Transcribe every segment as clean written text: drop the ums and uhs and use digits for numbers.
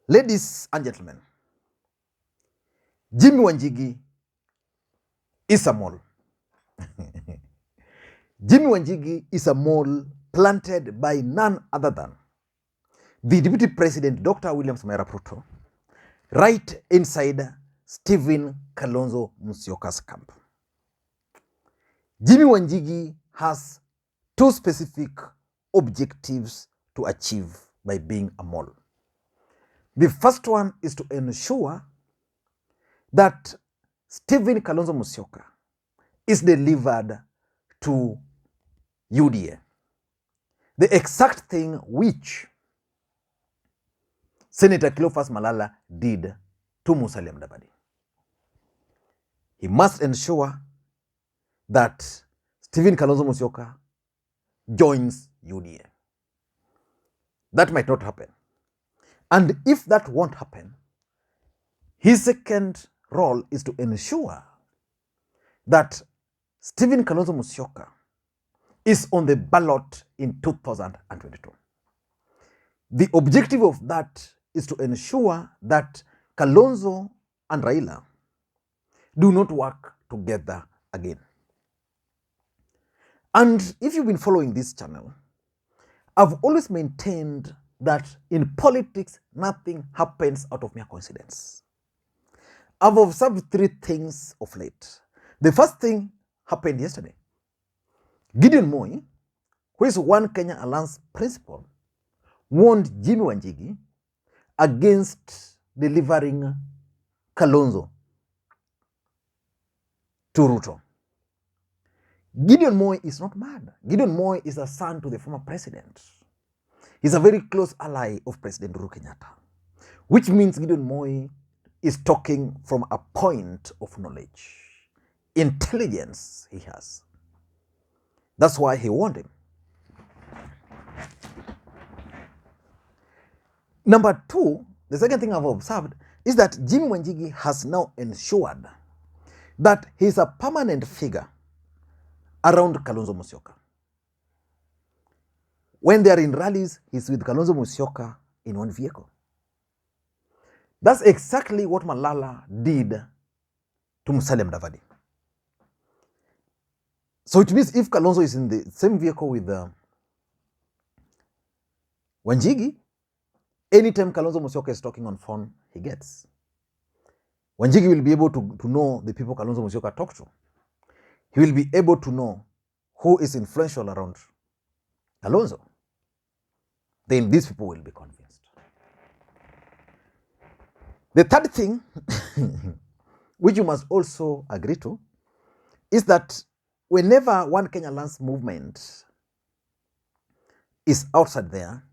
Ladies and gentlemen, Jimmy Wanjigi is a mole. Jimmy Wanjigi is a mole planted by none other than the Deputy President, Dr. William Samoei Ruto, right inside Stephen Kalonzo Musyoka's camp. Jimmy Wanjigi has two specific objectives to achieve by being a mole. The first one is to ensure that Stephen Kalonzo Musyoka is delivered to UDA, the exact thing which Senator Cleophas Malala did to Musalia Mudavadi. He must ensure that Stephen Kalonzo Musyoka joins UDA. That might not happen. And if that won't happen, his second role is to ensure that Stephen Kalonzo Musyoka is on the ballot in 2022. The objective of that is to ensure that Kalonzo and Raila do not work together again. And if you've been following this channel, I've always maintained that in politics, nothing happens out of mere coincidence. I've observed three things of late. The first thing happened yesterday. Gideon Moi, who is One Kenya Alliance principal, warned Jimmy Wanjigi against delivering Kalonzo to Ruto. Gideon Moi is not mad. Gideon Moi is a son to the former president. He's a very close ally of President Uhuru Kenyatta, which means Gideon Moi is talking from a point of knowledge, intelligence he has. That's why he warned him. Number two, the second thing I've observed is that Jimmy Wanjigi has now ensured that he's a permanent figure around Kalonzo Musyoka. When they are in rallies, he's with Kalonzo Musyoka in one vehicle. That's exactly what Malala did to Musalia Mudavadi. So it means if Kalonzo is in the same vehicle with Wanjigi, anytime Kalonzo Musyoka is talking on phone, he gets. Wanjigi will be able to know the people Kalonzo Musyoka talk to. He will be able to know who is influential around Kalonzo. Then these people will be convinced. The third thing, which you must also agree to, is that whenever One Kenya Alliance movement is outside there,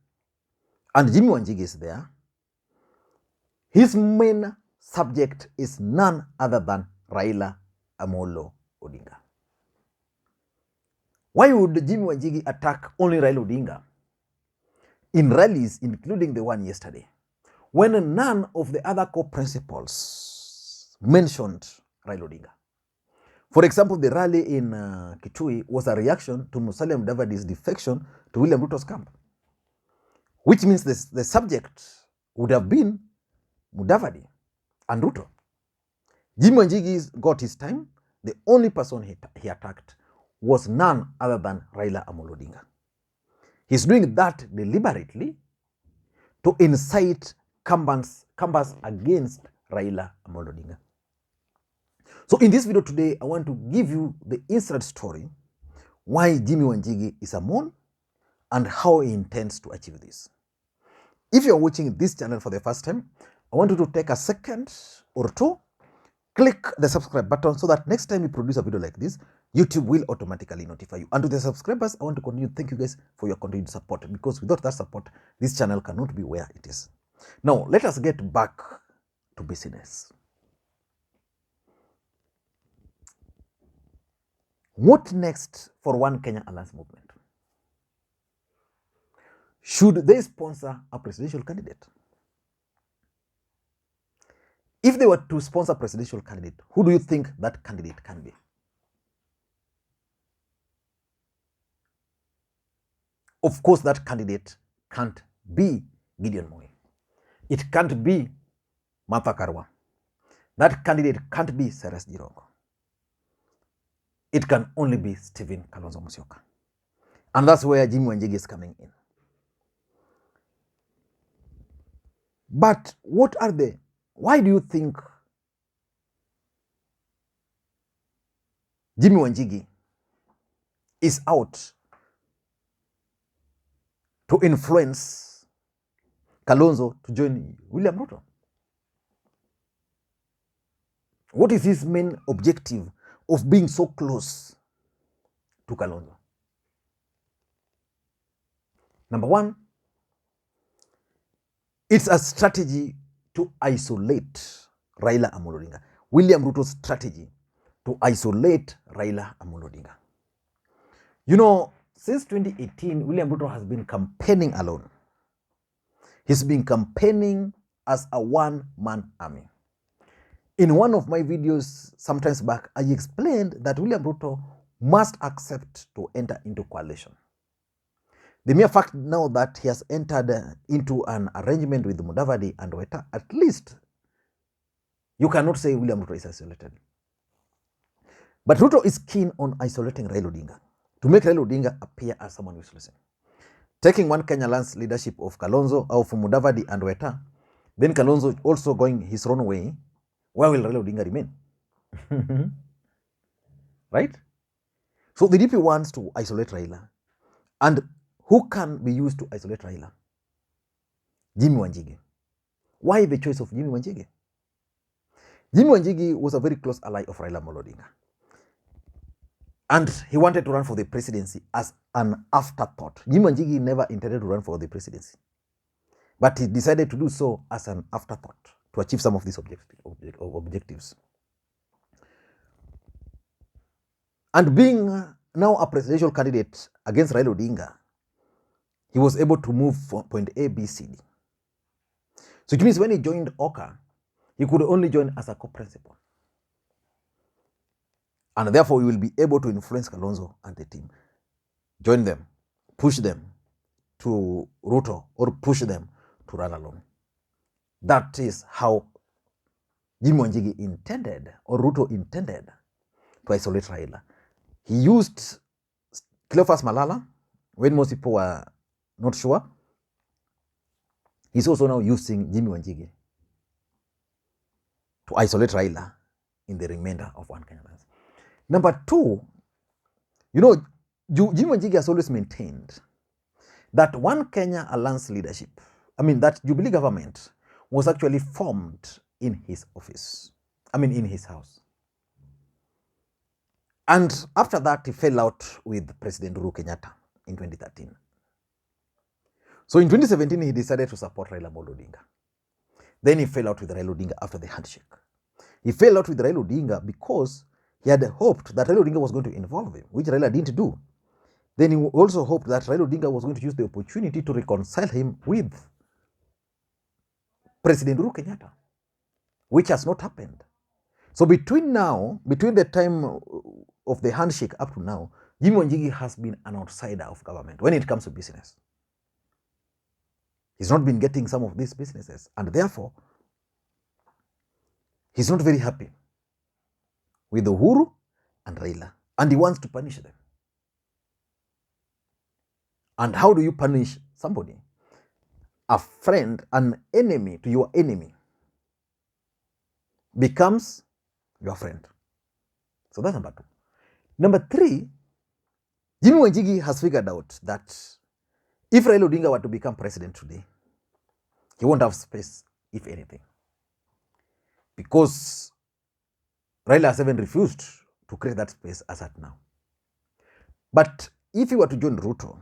and Jimmy Wanjigi is there, his main subject is none other than Raila Amolo Odinga. Why would Jimmy Wanjigi attack only Raila Odinga in rallies, including the one yesterday, when none of the other co-principals mentioned Raila Odinga? For example, the rally in Kitui was a reaction to Musalia Mudavadi's defection to William Ruto's camp, which means the subject would have been Mudavadi and Ruto. Jimmy Wanjigi got his time. The only person he attacked was none other than Raila Amolo Odinga. He's doing that deliberately to incite canvass against Raila Amolo Odinga. So in this video today, I want to give you the inside story why Jimmy Wanjigi is a mole and how he intends to achieve this. If you're watching this channel for the first time, I want you to take a second or two, click the subscribe button so that next time we produce a video like this, YouTube will automatically notify you. And to the subscribers, I want to continue. Thank you guys for your continued support, because without that support, this channel cannot be where it is. Now, let us get back to business. What next for One Kenya Alliance movement? Should they sponsor a presidential candidate? If they were to sponsor a presidential candidate, who do you think that candidate can be? Of course, that candidate can't be Gideon Moi. It can't be Martha Karua. That candidate can't be Cyrus Jirongo. It can only be Stephen Kalonzo Musyoka. And that's where Jimmy Wanjigi is coming in. But why do you think Jimmy Wanjigi is out to influence Kalonzo to join William Ruto? What is his main objective of being so close to Kalonzo? Number one, it's a strategy to isolate Raila Amolo Odinga. William Ruto's strategy to isolate Raila Amolo Odinga. You know, since 2018, William Ruto has been campaigning alone. He's been campaigning as a one-man army. In one of my videos sometimes back, I explained that William Ruto must accept to enter into coalition. The mere fact now that he has entered into an arrangement with Mudavadi and Weta, at least you cannot say William Ruto is isolated. But Ruto is keen on isolating Raila Odinga, to make Raila Odinga appear as someone who is listening. Taking one Kenya lands leadership of Kalonzo, of Mudavadi and Weta, then Kalonzo also going his own way. Where will Raila Odinga remain? Right? So the DP wants to isolate Raila. And who can be used to isolate Raila? Jimmy Wanjigi. Why the choice of Jimmy Wanjigi? Jimmy Wanjigi was a very close ally of Raila Amolo Odinga. And he wanted to run for the presidency as an afterthought. Jimmy Wanjigi never intended to run for the presidency. But he decided to do so as an afterthought to achieve some of these objectives. And being now a presidential candidate against Raila Odinga, he was able to move from point A, B, C, D. So it means when he joined OCA, he could only join as a co-principal. And therefore, he will be able to influence Kalonzo and the team. Join them, push them to Ruto, or push them to run alone. That is how Jimmy Wanjigi intended, or Ruto intended, to isolate Raila. He used Cleophas Malala when most people were not sure. He's also now using Jimmy Wanjigi to isolate Raila in the remainder of one Kenya lands. Number two, you know, Jimmy Wanjigi has always maintained that one Kenya Alliance leadership, that Jubilee government was actually formed in his office, in his house. And after that, he fell out with President Uhuru Kenyatta in 2013. So in 2017, he decided to support Raila Amolo Odinga. Then he fell out with Raila Odinga after the handshake. He fell out with Raila Odinga because he had hoped that Raila Odinga was going to involve him, which Raila didn't do. Then he also hoped that Raila Odinga was going to use the opportunity to reconcile him with President Uhuru Kenyatta, which has not happened. So between the time of the handshake up to now, Jimmy Wanjigi has been an outsider of government when it comes to business. He's not been getting some of these businesses, and therefore, he's not very happy with Uhuru and Raila, and he wants to punish them. And how do you punish somebody? A friend, an enemy to your enemy, becomes your friend. So that's number two. Number three, Jimmy Wanjigi has figured out that if Raila Odinga were to become president today, he won't have space, if anything. Because Raila has even refused to create that space as at now. But if he were to join Ruto,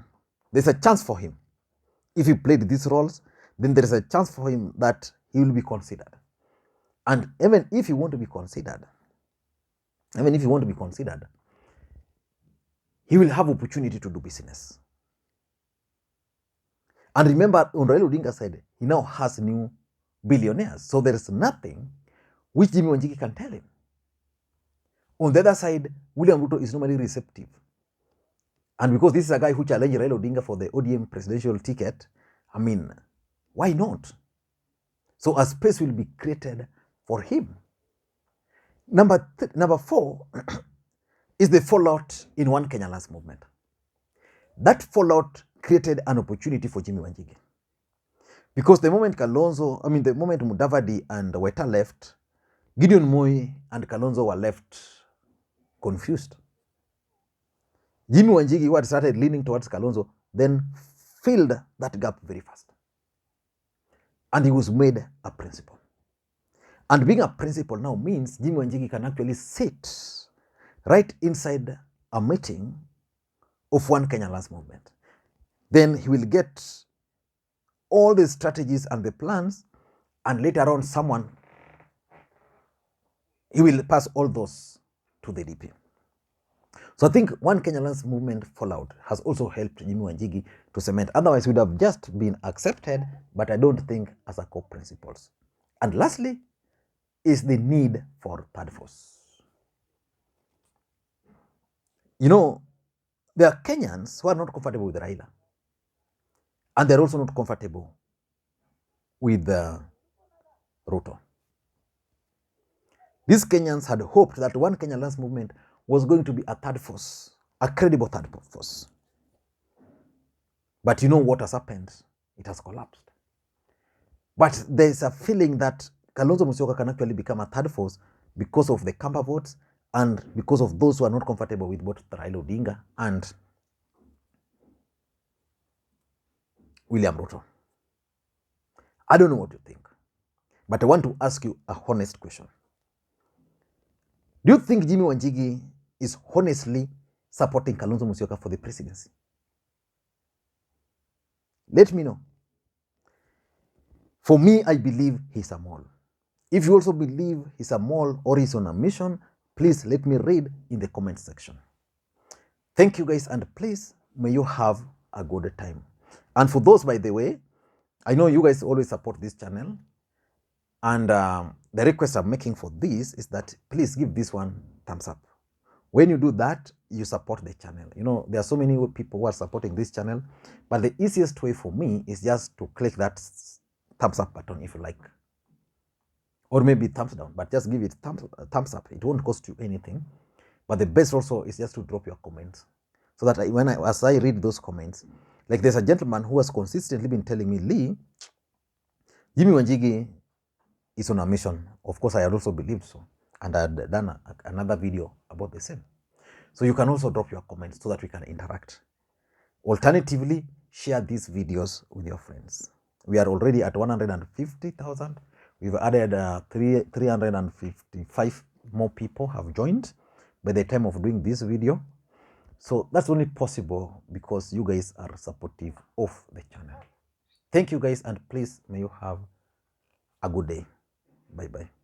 there's a chance for him. If he played these roles, then there is a chance for him that he will be considered. And even if he want to be considered, he will have opportunity to do business. And remember, on Raila Odinga's side, he now has new billionaires. So there is nothing which Jimmy Wanjigi can tell him. On the other side, William Ruto is normally receptive. And because this is a guy who challenged Raila Odinga for the ODM presidential ticket, why not? So a space will be created for him. Number 4 is the fallout in One Kenya Lands movement. That fallout created an opportunity for Jimmy Wanjigi. Because the moment the moment Mudavadi and Weta left, Gideon Moi and Kalonzo were left confused. Jimmy Wanjigi, who had started leaning towards Kalonzo, then filled that gap very fast. And he was made a principal. And being a principal now means Jimmy Wanjigi can actually sit right inside a meeting of One Kenya Lands movement. Then he will get all the strategies and the plans, and later on he will pass all those to the DP. So I think One Kenya Lands movement fallout has also helped Jimmy Wanjigi to cement. Otherwise, we would have just been accepted, but I don't think as a core principles. And lastly, is the need for third force. You know, there are Kenyans who are not comfortable with Raila. And they're also not comfortable with Ruto. These Kenyans had hoped that One Kenya Lands movement was going to be a third force, a credible third force. But you know what has happened? It has collapsed. But there's a feeling that Kalonzo Musyoka can actually become a third force because of the Kamba votes and because of those who are not comfortable with both Raila Odinga and William Ruto. I don't know what you think, but I want to ask you a honest question. Do you think Jimmy Wanjigi is honestly supporting Kalonzo Musyoka for the presidency? Let me know. For me, I believe he's a mole. If you also believe he's a mole or he's on a mission, please let me read in the comment section. Thank you guys, and please, may you have a good time. And for those, by the way, I know you guys always support this channel, and the request I'm making for this is that please give this one thumbs up. When you do that, you support the channel. You know, there are so many people who are supporting this channel, but the easiest way for me is just to click that thumbs up button if you like, or maybe thumbs down, but just give it thumbs up. It won't cost you anything. But the best also is just to drop your comments, so that as I read those comments, like there's a gentleman who has consistently been telling me, Lee, Jimmy Wanjigi is on a mission. Of course, I had also believed so, and I had done another video about the same. So you can also drop your comments so that we can interact. Alternatively, share these videos with your friends. We are already at 150,000. We've added 355 more people have joined by the time of doing this video. So that's only possible because you guys are supportive of the channel. Thank you guys, and please may you have a good day. Bye bye.